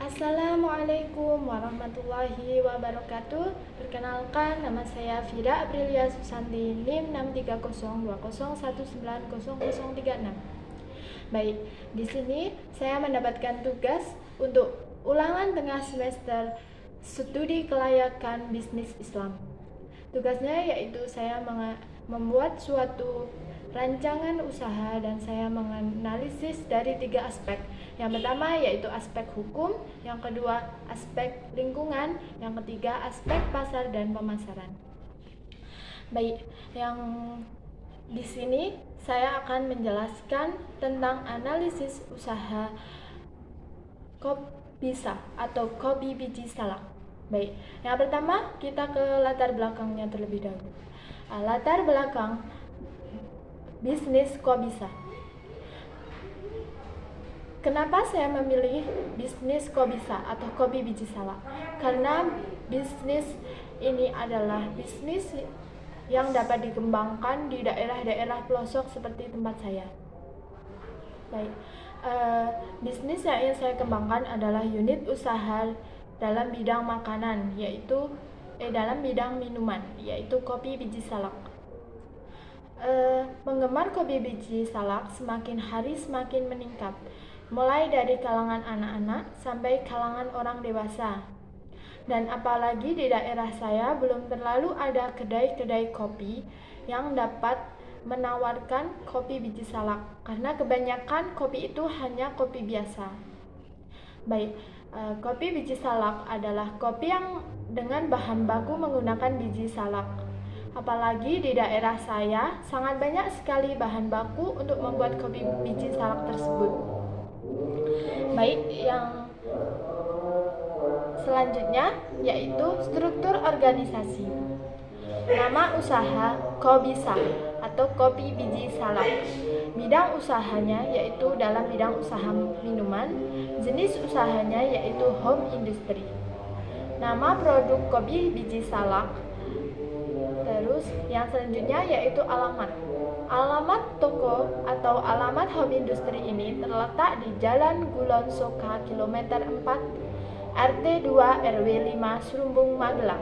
Assalamualaikum warahmatullahi wabarakatuh. Perkenalkan, nama saya Fira Aprilia Susanti, NIM 63020190036. Baik, di sini saya mendapatkan tugas untuk ulangan tengah semester studi kelayakan bisnis Islam. Tugasnya yaitu saya membuat suatu rancangan usaha dan saya menganalisis dari 3 aspek. Yang pertama yaitu aspek hukum, yang kedua aspek lingkungan, yang ketiga aspek pasar dan pemasaran. Baik, yang di sini saya akan menjelaskan tentang analisis usaha Kopbisa atau kopi biji salak. Baik, yang pertama kita ke latar belakangnya terlebih dahulu. Latar belakang bisnis Kopbisa. Kenapa saya memilih bisnis Kopbisa atau kopi biji salak? Karena bisnis ini adalah bisnis yang dapat dikembangkan di daerah-daerah pelosok seperti tempat saya. Baik, bisnis yang ingin saya kembangkan adalah unit usaha dalam bidang makanan, yaitu dalam bidang minuman, yaitu kopi biji salak. Penggemar kopi biji salak semakin hari semakin meningkat, mulai dari kalangan anak-anak sampai kalangan orang dewasa. Dan apalagi di daerah saya belum terlalu ada kedai-kedai kopi yang dapat menawarkan kopi biji salak, karena kebanyakan kopi itu hanya kopi biasa. Baik, kopi biji salak adalah kopi yang dengan bahan baku menggunakan biji salak. Apalagi di daerah saya sangat banyak sekali bahan baku untuk membuat kopi biji salak tersebut. Baik, yang selanjutnya yaitu struktur organisasi. Nama usaha Kopbisa atau kopi biji salak. Bidang usahanya yaitu dalam bidang usaha minuman, jenis usahanya yaitu home industry. Nama produk kopi biji salak. Terus yang selanjutnya yaitu alamat. Alamat toko atau alamat home industry ini terletak di Jalan Gulon Soka kilometer 4 RT 2 RW 5 Serumbung Magelang.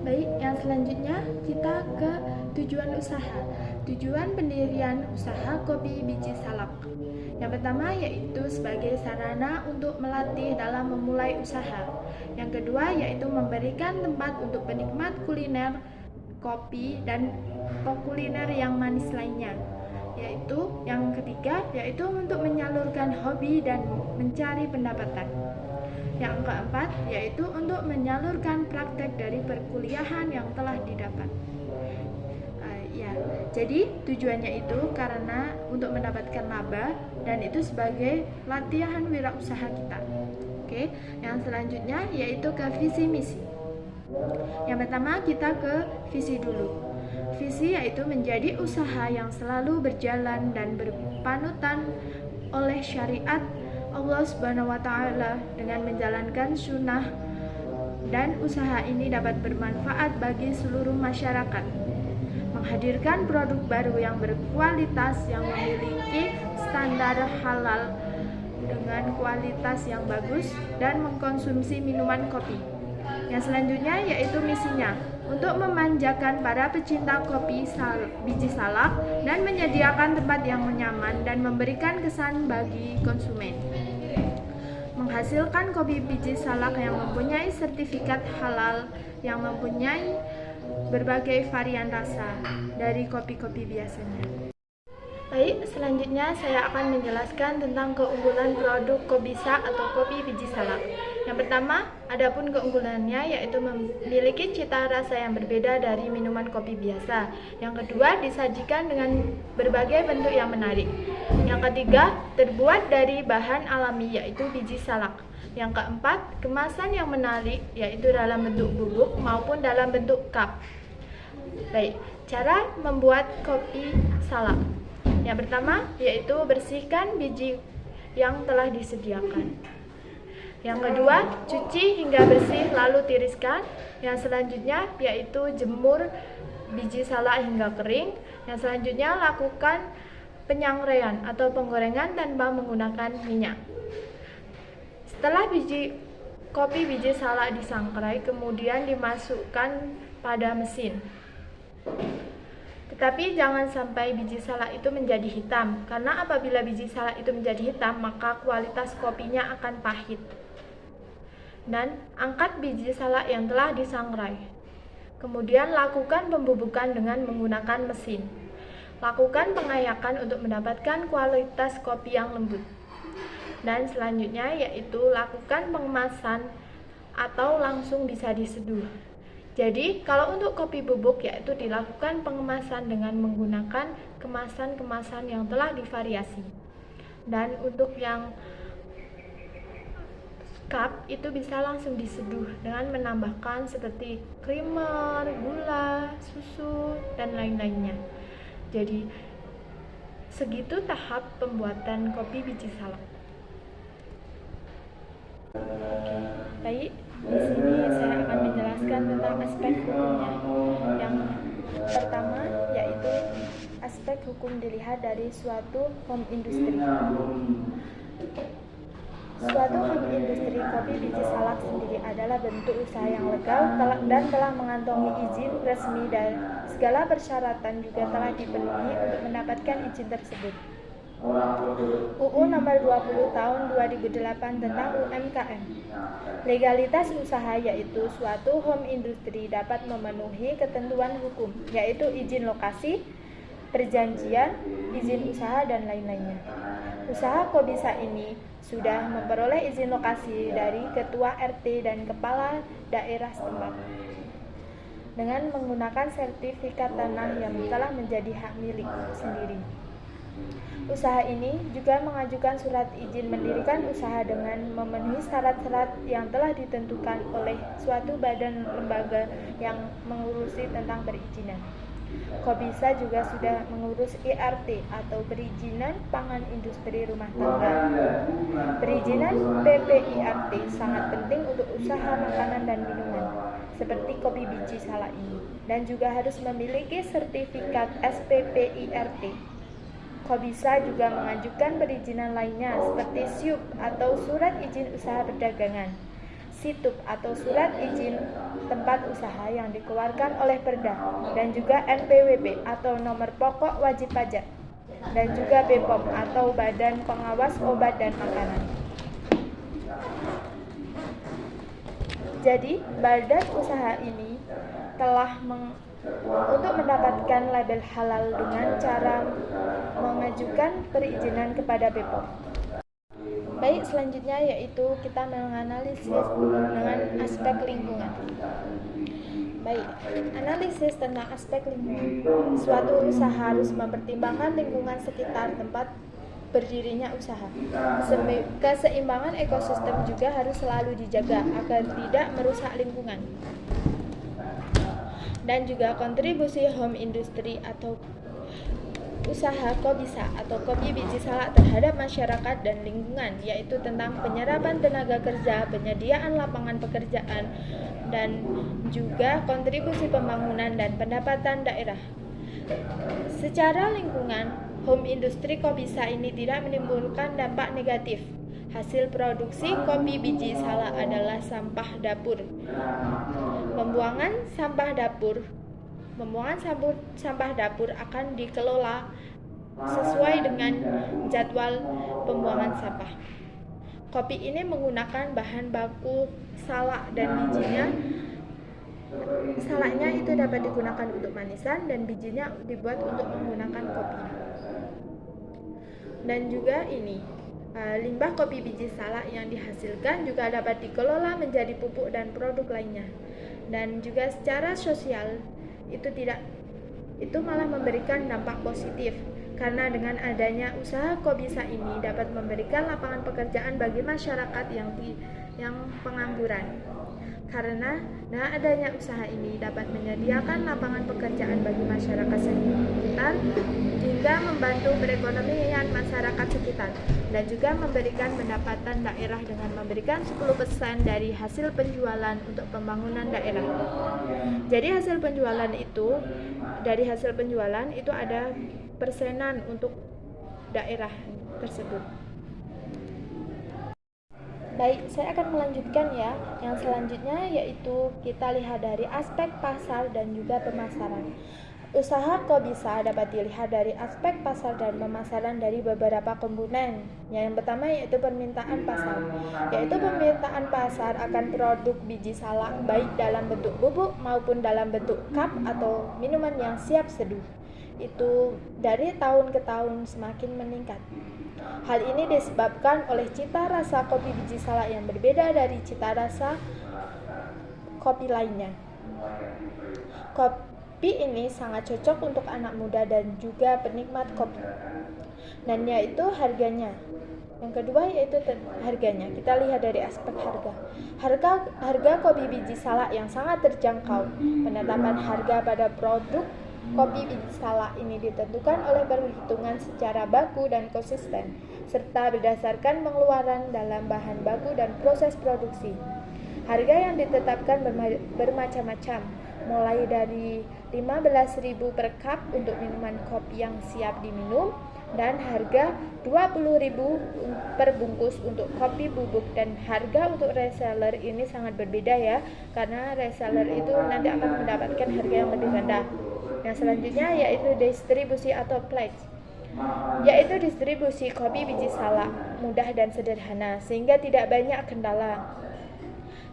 Baik, yang selanjutnya kita ke tujuan usaha. Tujuan pendirian usaha kopi biji salak. Yang pertama yaitu sebagai sarana untuk melatih dalam memulai usaha. Yang kedua yaitu memberikan tempat untuk penikmat kuliner kopi dan kuliner yang manis lainnya. Yaitu yang ketiga yaitu untuk menyalurkan hobi dan mencari pendapatan. Yang keempat yaitu untuk menyalurkan praktek dari perkuliahan yang telah didapat. Jadi tujuannya itu karena untuk mendapatkan laba dan itu sebagai latihan wirausaha kita. Oke, yang selanjutnya yaitu ke visi misi. Yang pertama kita ke visi dulu. Visi yaitu menjadi usaha yang selalu berjalan dan berpanutan oleh syariat Allah Subhanahu wa Ta'ala dengan menjalankan sunnah, dan usaha ini dapat bermanfaat bagi seluruh masyarakat. Menghadirkan produk baru yang berkualitas yang memiliki standar halal dengan kualitas yang bagus dan mengkonsumsi minuman kopi. Yang selanjutnya yaitu misinya, untuk memanjakan para pecinta kopi biji salak dan menyediakan tempat yang nyaman dan memberikan kesan bagi konsumen. Menghasilkan kopi biji salak yang mempunyai sertifikat halal yang mempunyai berbagai varian rasa dari kopi-kopi biasanya. Baik, selanjutnya saya akan menjelaskan tentang keunggulan produk Kopbisa atau kopi biji salak. Yang pertama, adapun keunggulannya yaitu memiliki cita rasa yang berbeda dari minuman kopi biasa. Yang kedua, disajikan dengan berbagai bentuk yang menarik. Yang ketiga, terbuat dari bahan alami yaitu biji salak. Yang keempat, kemasan yang menarik yaitu dalam bentuk bubuk maupun dalam bentuk cup. Baik, cara membuat kopi salak. Yang pertama yaitu bersihkan biji yang telah disediakan. Yang kedua, cuci hingga bersih lalu tiriskan. Yang selanjutnya yaitu jemur biji salak hingga kering. Yang selanjutnya lakukan penyangraian atau penggorengan tanpa menggunakan minyak. Setelah kopi biji salak disangrai, kemudian dimasukkan pada mesin. Tetapi jangan sampai biji salak itu menjadi hitam, karena apabila biji salak itu menjadi hitam, maka kualitas kopinya akan pahit. Dan angkat biji salak yang telah disangrai. Kemudian lakukan pembubukan dengan menggunakan mesin. Lakukan pengayakan untuk mendapatkan kualitas kopi yang lembut. Dan selanjutnya yaitu lakukan pengemasan atau langsung bisa diseduh. Jadi kalau untuk kopi bubuk yaitu dilakukan pengemasan dengan menggunakan kemasan-kemasan yang telah divariasi. Dan untuk yang cup itu bisa langsung diseduh dengan menambahkan seperti creamer, gula, susu, dan lain-lainnya. Jadi segitu tahap pembuatan kopi biji salak. Baik, di sini saya akan menjelaskan tentang aspek hukumnya. Yang pertama yaitu aspek hukum dilihat dari suatu home industry. Suatu home industry kopi biji salak sendiri adalah bentuk usaha yang legal dan telah mengantongi izin resmi dan segala persyaratan juga telah dipenuhi untuk mendapatkan izin tersebut. UU Nomor 20 Tahun 2008 tentang UMKM. Legalitas usaha yaitu suatu home industry dapat memenuhi ketentuan hukum, yaitu izin lokasi, perjanjian, izin usaha, dan lain-lainnya. Usaha Kobisa ini sudah memperoleh izin lokasi dari ketua RT dan kepala daerah setempat dengan menggunakan sertifikat tanah yang telah menjadi hak milik sendiri. Usaha ini juga mengajukan surat izin mendirikan usaha dengan memenuhi syarat-syarat yang telah ditentukan oleh suatu badan lembaga yang mengurusi tentang perizinan. Kobisa juga sudah mengurus IRT atau perizinan pangan industri rumah tangga. Perizinan PPIRT sangat penting untuk usaha makanan dan minuman seperti kopi biji salak ini, dan juga harus memiliki sertifikat SPPIRT. Kobisa juga mengajukan perizinan lainnya seperti SIUP atau Surat Izin Usaha Perdagangan, SITUP atau Surat Izin Tempat Usaha yang dikeluarkan oleh Perda, dan juga NPWP atau Nomor Pokok Wajib Pajak, dan juga BPOM atau Badan Pengawas Obat dan Makanan. Jadi, badan usaha ini telah untuk mendapatkan label halal dengan cara mengajukan perizinan kepada BPOM. Baik, selanjutnya yaitu kita menganalisis dengan aspek lingkungan. Baik, analisis tentang aspek lingkungan. Suatu usaha harus mempertimbangkan lingkungan sekitar tempat berdirinya usaha. Keseimbangan ekosistem juga harus selalu dijaga agar tidak merusak lingkungan. Dan juga kontribusi home industry atau usaha Kobisa atau kopi biji salak terhadap masyarakat dan lingkungan, yaitu tentang penyerapan tenaga kerja, penyediaan lapangan pekerjaan, dan juga kontribusi pembangunan dan pendapatan daerah. Secara lingkungan, home industry Kobisa ini tidak menimbulkan dampak negatif. Hasil produksi kopi biji salak adalah sampah dapur. Pembuangan sampah dapur akan dikelola sesuai dengan jadwal pembuangan sampah. Kopi ini menggunakan bahan baku salak dan bijinya. Salaknya itu dapat digunakan untuk manisan dan bijinya dibuat untuk menggunakan kopi. Dan juga limbah kopi biji salak yang dihasilkan juga dapat dikelola menjadi pupuk dan produk lainnya. Dan juga secara sosial itu malah memberikan dampak positif, karena dengan adanya usaha Kobisa ini dapat memberikan lapangan pekerjaan bagi masyarakat yang pengangguran. Karena dengan adanya usaha ini dapat menyediakan lapangan pekerjaan bagi masyarakat sekitar hingga membantu perekonomian masyarakat sekitar, dan juga memberikan pendapatan daerah dengan memberikan 10% dari hasil penjualan untuk pembangunan daerah. Jadi dari hasil penjualan itu ada persenan untuk daerah tersebut. Baik, saya akan melanjutkan ya. Yang selanjutnya yaitu kita lihat dari aspek pasar dan juga pemasaran. Usaha Kobisa dapat dilihat dari aspek pasar dan pemasaran dari beberapa komponen. Yang pertama yaitu permintaan pasar, yaitu permintaan pasar akan produk biji salak baik dalam bentuk bubuk maupun dalam bentuk cup atau minuman yang siap seduh. Itu dari tahun ke tahun semakin meningkat. Hal ini disebabkan oleh cita rasa kopi biji salak yang berbeda dari cita rasa kopi lainnya. Kopi ini sangat cocok untuk anak muda dan juga penikmat kopi. Dan yaitu harganya. Yang kedua yaitu harganya. Kita lihat dari aspek harga. Harga kopi biji salak yang sangat terjangkau. Penetapan harga pada produk kopi biji salak ini ditentukan oleh perhitungan secara baku dan konsisten, serta berdasarkan pengeluaran dalam bahan baku dan proses produksi. Harga yang ditetapkan bermacam-macam, mulai dari 15.000 per cup untuk minuman kopi yang siap diminum, dan harga 20.000 per bungkus untuk kopi bubuk. Dan harga untuk reseller ini sangat berbeda ya, karena reseller itu nanti akan mendapatkan harga yang lebih rendah. Yang selanjutnya yaitu distribusi atau pledge, yaitu distribusi kopi biji salak mudah dan sederhana sehingga tidak banyak kendala.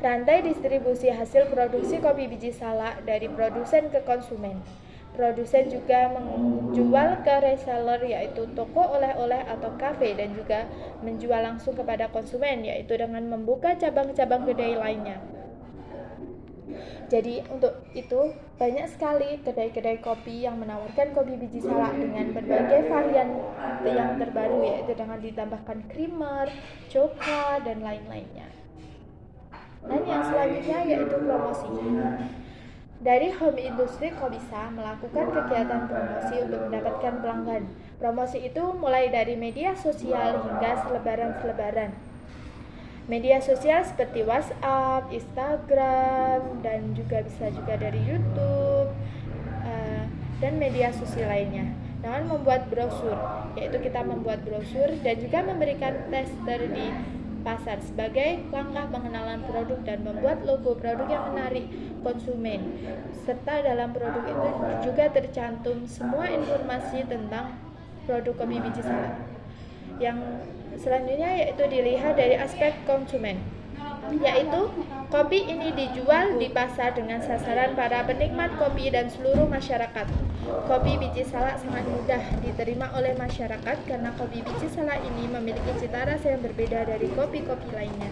Rantai distribusi hasil produksi kopi biji salak dari produsen ke konsumen. Produsen juga menjual ke reseller yaitu toko oleh-oleh atau kafe, dan juga menjual langsung kepada konsumen yaitu dengan membuka cabang-cabang kedai lainnya. Jadi untuk itu banyak sekali kedai-kedai kopi yang menawarkan kopi biji salak dengan berbagai varian yang terbaru, yaitu dengan ditambahkan creamer, coklat, dan lain-lainnya. Dan yang selanjutnya yaitu promosi. Dari home industry Kobisa melakukan kegiatan promosi untuk mendapatkan pelanggan. Promosi itu mulai dari media sosial hingga selebaran-selebaran. Media sosial seperti WhatsApp, Instagram, dan juga bisa juga dari YouTube, dan media sosial lainnya. Dengan membuat brosur, yaitu kita membuat brosur dan juga memberikan tester di pasar sebagai langkah pengenalan produk dan membuat logo produk yang menarik konsumen. Serta dalam produk itu juga tercantum semua informasi tentang produk kopi biji salak. Yang selanjutnya yaitu dilihat dari aspek konsumen, yaitu kopi ini dijual di pasar dengan sasaran para penikmat kopi dan seluruh masyarakat. Kopi biji salak sangat mudah diterima oleh masyarakat karena kopi biji salak ini memiliki cita rasa yang berbeda dari kopi-kopi lainnya.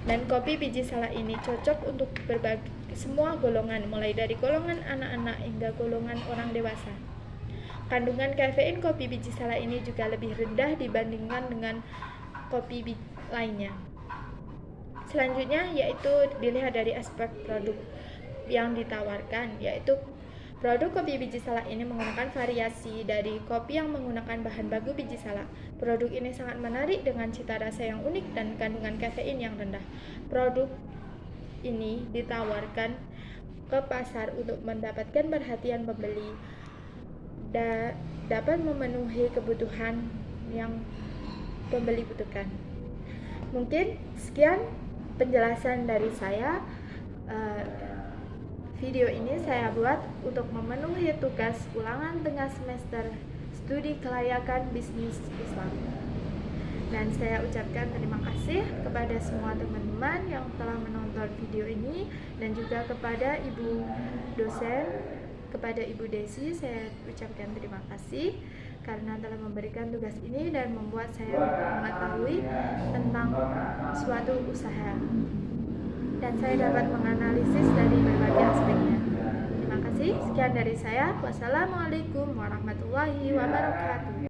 Dan kopi biji salak ini cocok untuk berbagai semua golongan, mulai dari golongan anak-anak hingga golongan orang dewasa. Kandungan kafein kopi biji salak ini juga lebih rendah dibandingkan dengan kopi lainnya. Selanjutnya yaitu dilihat dari aspek produk yang ditawarkan, yaitu produk kopi biji salak ini menggunakan variasi dari kopi yang menggunakan bahan baku biji salak. Produk ini sangat menarik dengan cita rasa yang unik dan kandungan kafein yang rendah. Produk ini ditawarkan ke pasar untuk mendapatkan perhatian pembeli dan dapat memenuhi kebutuhan yang pembeli butuhkan. Mungkin sekian penjelasan dari saya. Video ini saya buat untuk memenuhi tugas ulangan tengah semester studi kelayakan bisnis Islam. Dan saya ucapkan terima kasih kepada semua teman-teman yang telah menonton video ini, dan juga kepada ibu dosen, kepada Ibu Desi saya ucapkan terima kasih karena telah memberikan tugas ini dan membuat saya mengetahui tentang suatu usaha, dan saya dapat menganalisis dari berbagai aspeknya. Terima kasih, sekian dari saya. Wassalamualaikum warahmatullahi wabarakatuh.